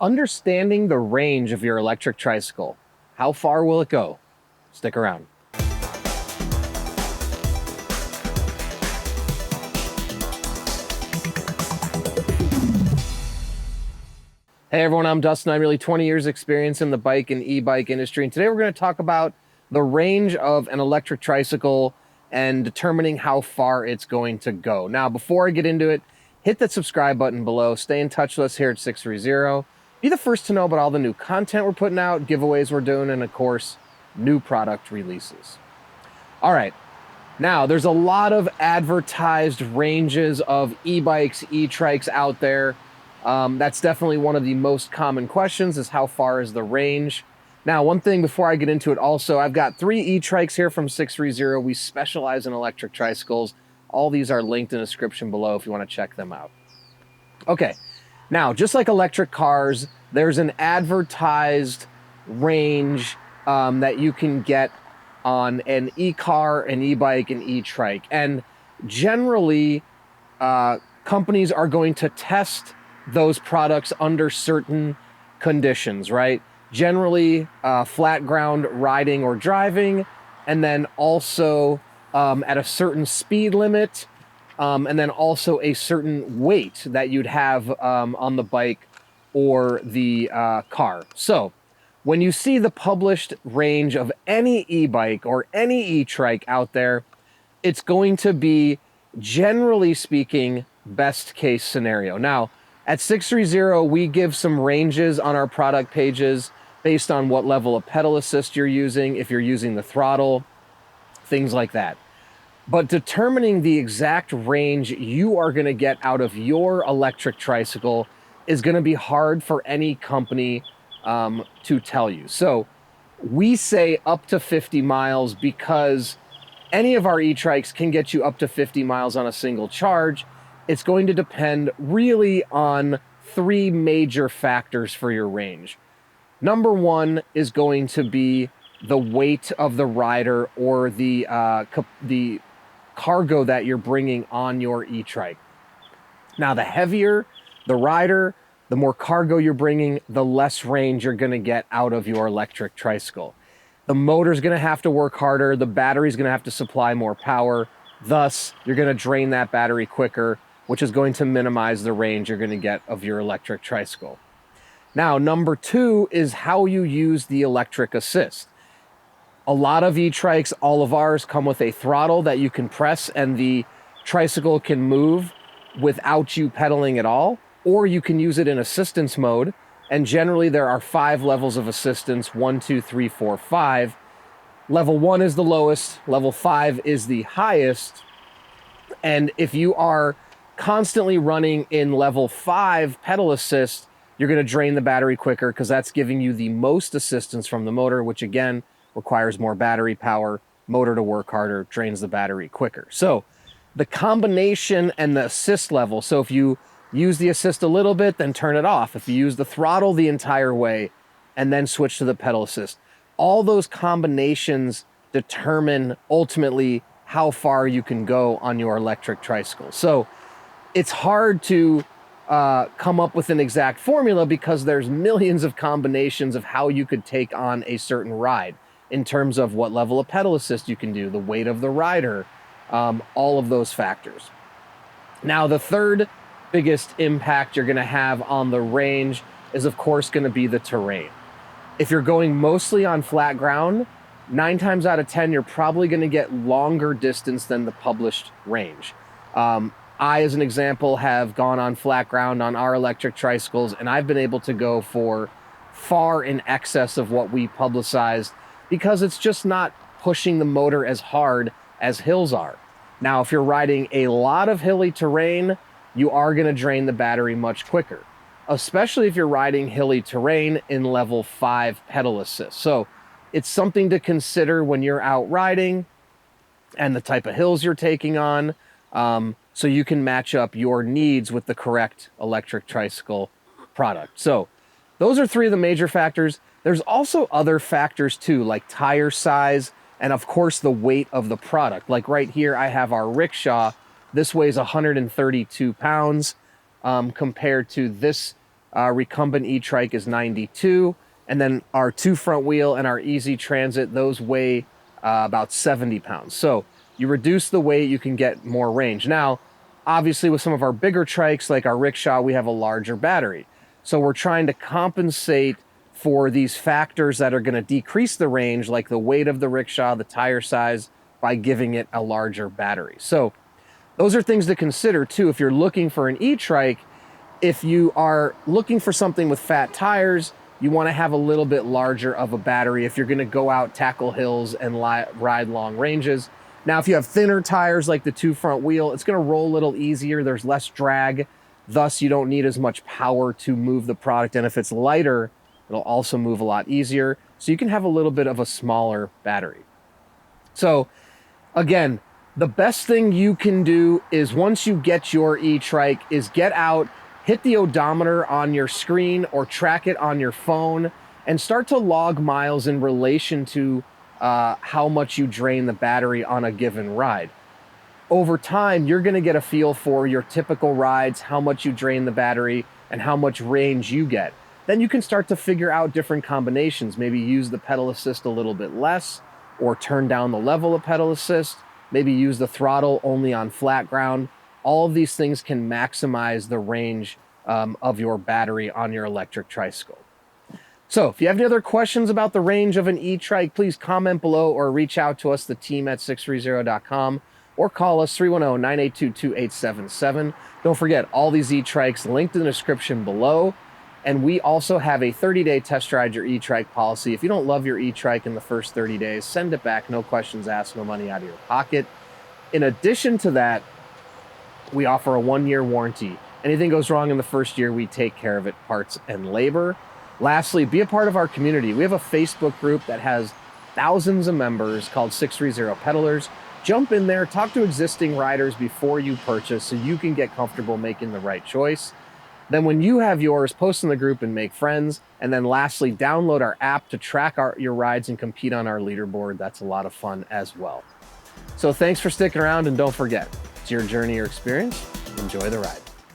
Understanding the range of your electric tricycle. How far will it go? Stick around. Hey everyone, I'm Dustin. I'm nearly 20 years experience in the bike and e-bike industry, and today we're going to talk about the range of an electric tricycle and determining how far it's going to go. Now, before I get into it, hit that subscribe button below. Stay in touch with us here at 630. Be the first to know about all the new content we're putting out, giveaways we're doing, and of course, new product releases. All right, now there's a lot of advertised ranges of e-bikes, e-trikes out there. That's definitely one of the most common questions, is how far is the range? Now, one thing before I get into it also, I've got 3 e-trikes here from 630. We specialize in electric tricycles. All these are linked in the description below if you want to check them out. Okay, now, just like electric cars, there's an advertised range that you can get on an e-car, an e-bike, an e-trike. And generally, companies are going to test those products under certain conditions, right? Generally, flat ground riding or driving, and then also at a certain speed limit, and then also a certain weight that you'd have on the bike or the car. So when you see the published range of any e-bike or any e-trike out there, it's going to be, generally speaking, best case scenario. Now, at 630, we give some ranges on our product pages based on what level of pedal assist you're using, if you're using the throttle, things like that. But determining the exact range you are going to get out of your electric tricycle is going to be hard for any company to tell you. So we say up to 50 miles because any of our e-trikes can get you up to 50 miles on a single charge. It's going to depend really on 3 major factors for your range. Number 1 is going to be the weight of the rider or the cargo that you're bringing on your e-trike. Now, the heavier the rider, the more cargo you're bringing, the less range you're going to get out of your electric tricycle. The motor's going to have to work harder. The battery's going to have to supply more power. Thus, you're going to drain that battery quicker, which is going to minimize the range you're going to get of your electric tricycle. Now, number 2 is how you use the electric assist. A lot of e-trikes, all of ours, come with a throttle that you can press and the tricycle can move without you pedaling at all, or you can use it in assistance mode. And generally there are 5 levels of assistance, 1, 2, 3, 4, 5. Level 1 is the lowest, level 5 is the highest. And if you are constantly running in level 5 pedal assist, you're going to drain the battery quicker because that's giving you the most assistance from the motor, which again requires more battery power, motor to work harder, drains the battery quicker. So the combination and the assist level, so if you use the assist a little bit, then turn it off. If you use the throttle the entire way and then switch to the pedal assist, all those combinations determine ultimately how far you can go on your electric tricycle. So it's hard to come up with an exact formula because there's millions of combinations of how you could take on a certain ride in terms of what level of pedal assist you can do, the weight of the rider, all of those factors. Now, the third biggest impact you're going to have on the range is, of course, going to be the terrain. If you're going mostly on flat ground, 9 times out of 10, you're probably going to get longer distance than the published range. I, as an example, have gone on flat ground on our electric tricycles, and I've been able to go for far in excess of what we publicized because it's just not pushing the motor as hard as hills are. Now, if you're riding a lot of hilly terrain, you are going to drain the battery much quicker, especially if you're riding hilly terrain in level 5 pedal assist. So it's something to consider when you're out riding and the type of hills you're taking on, so you can match up your needs with the correct electric tricycle product. So those are 3 of the major factors. There's also other factors too, like tire size and of course the weight of the product. Like right here, I have our rickshaw. This weighs 132 pounds compared to this recumbent e-trike is 92. And then our 2 front wheel and our easy transit, those weigh about 70 pounds. So you reduce the weight, you can get more range. Now, obviously with some of our bigger trikes like our rickshaw, we have a larger battery. So we're trying to compensate for these factors that are going to decrease the range, like the weight of the rickshaw, the tire size, by giving it a larger battery. So those are things to consider too if you're looking for an e-trike. If you are looking for something with fat tires, you want to have a little bit larger of a battery if you're going to go out, tackle hills, and ride long ranges. Now, if you have thinner tires like the 2 front wheel, it's going to roll a little easier. There's less drag. Thus, you don't need as much power to move the product. And if it's lighter, it'll also move a lot easier. So you can have a little bit of a smaller battery. So again, the best thing you can do is once you get your e-trike is get out, hit the odometer on your screen or track it on your phone and start to log miles in relation to how much you drain the battery on a given ride. Over time, you're going to get a feel for your typical rides, how much you drain the battery, and how much range you get. Then you can start to figure out different combinations. Maybe use the pedal assist a little bit less, or turn down the level of pedal assist. Maybe use the throttle only on flat ground. All of these things can maximize the range of your battery on your electric tricycle. So if you have any other questions about the range of an e-trike, please comment below or reach out to us, the team at sixthreezero.com, or call us 310-982-2877. Don't forget, all these e-trikes linked in the description below. And we also have a 30-day test ride your e-trike policy. If you don't love your e-trike in the first 30 days, send it back, no questions asked, no money out of your pocket. In addition to that, we offer a 1-year warranty. Anything goes wrong in the first year, we take care of it, parts and labor. Lastly, be a part of our community. We have a Facebook group that has thousands of members called 630 Pedalers. Jump in there, talk to existing riders before you purchase so you can get comfortable making the right choice. Then when you have yours, post in the group and make friends. And then lastly, download our app to track your rides and compete on our leaderboard. That's a lot of fun as well. So thanks for sticking around, and don't forget, it's your journey or experience. Enjoy the ride.